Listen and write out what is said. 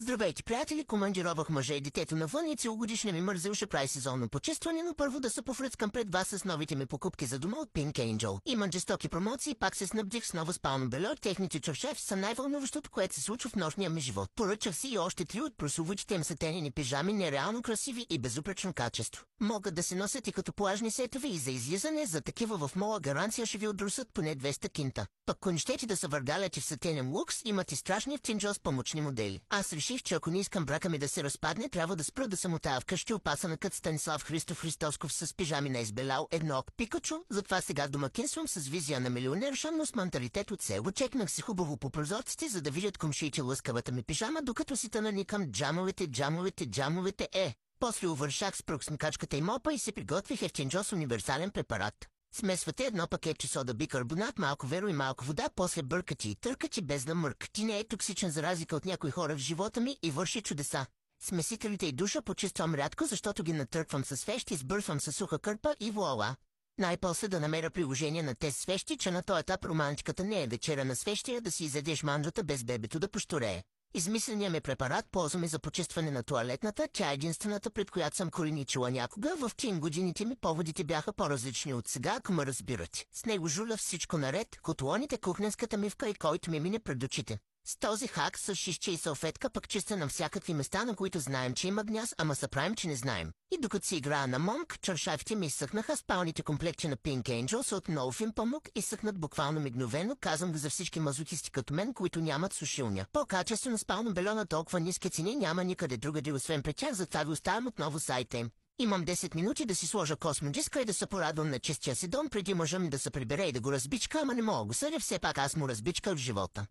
Здравейте, приятели! Командировах мъже и детето навън и целогодишния ми мързел ще прави сезонно почистване, но първо да се пофръцкам пред вас с новите ми покупки за дома от Pink Angel. Имам жестоки промоции, пак се снабдих с ново спално белье. Техните чаршафи са най-вълнуващото, което се случва в нощния ми живот. Поръчах си и още 3 от прословутите им сатенени пижами, нереално красиви и безупречно качество. Могат да се носят и като плажни сетове и за излизане, за такива в мола гаранция ще ви отдрусат поне 200 кинта. Пък ако не щете да се въргаляте в сатенен лукс, имат и страшни в Tinjos помощни модели. Аз реших, че ако не искам брака ми да се разпадне, трябва да спра да се мотая вкъщи опасана като Станислав Христов Христосков с пижами на избелял едноок Пикачу. Затова сега домакинствам с визия на милионерша, но с менталитет от село. Чекнах си хубаво по прозорците, за да видят комшиите лъскавата ми пижама, докато си наникам джамовете. После увършах с проксмикачката и мопа и се приготвих в Tinjos универсален препарат. Смесвате едно пакетче сода бикарбонат, малко веро и малко вода, после бъркате и търкате без да мъркате. Не е токсичен за разлика от някои хора в живота ми и върши чудеса. Смесителите и душа почиствам рядко, защото ги натърквам с свещи, сбърсвам с суха кърпа и вуала. Най-после да намеря приложение на тези свещи, че на този етап романтиката не е вечера на свещи, а да си изядеш манджата без бебето да пощорее. Измисленият ми препарат ползваме за почистване на туалетната, тя е единствената, пред която съм кореничила някога. В тин годините ми поводите бяха по-различни от сега, ако ме разбирате. С него жуля всичко наред, котлоните, кухненската мивка и който ми мине пред очите. С този хак с шишче и салфетка пък чиста на всякакви места, на които знаем, че има гняз, ама се правим, че не знаем. И докато си играя на Монк, чаршафите ми изсъхнаха, спалните комплекти на Pink Angel са от нов им памук и съхнат буквално мигновено, казвам го за всички мазохисти като мен, които нямат сушилня. По-качествено спално белье на толкова ниски цени няма никъде другаде, освен при тях, затова ви оставям отново сайта им. Имам 10 минути да си сложа космодиска и да се порадвам на чистия си дом, преди мъжа ми да се прибере и да го разбичка, ама не мога го съдя, все пак аз му разбичка в живота.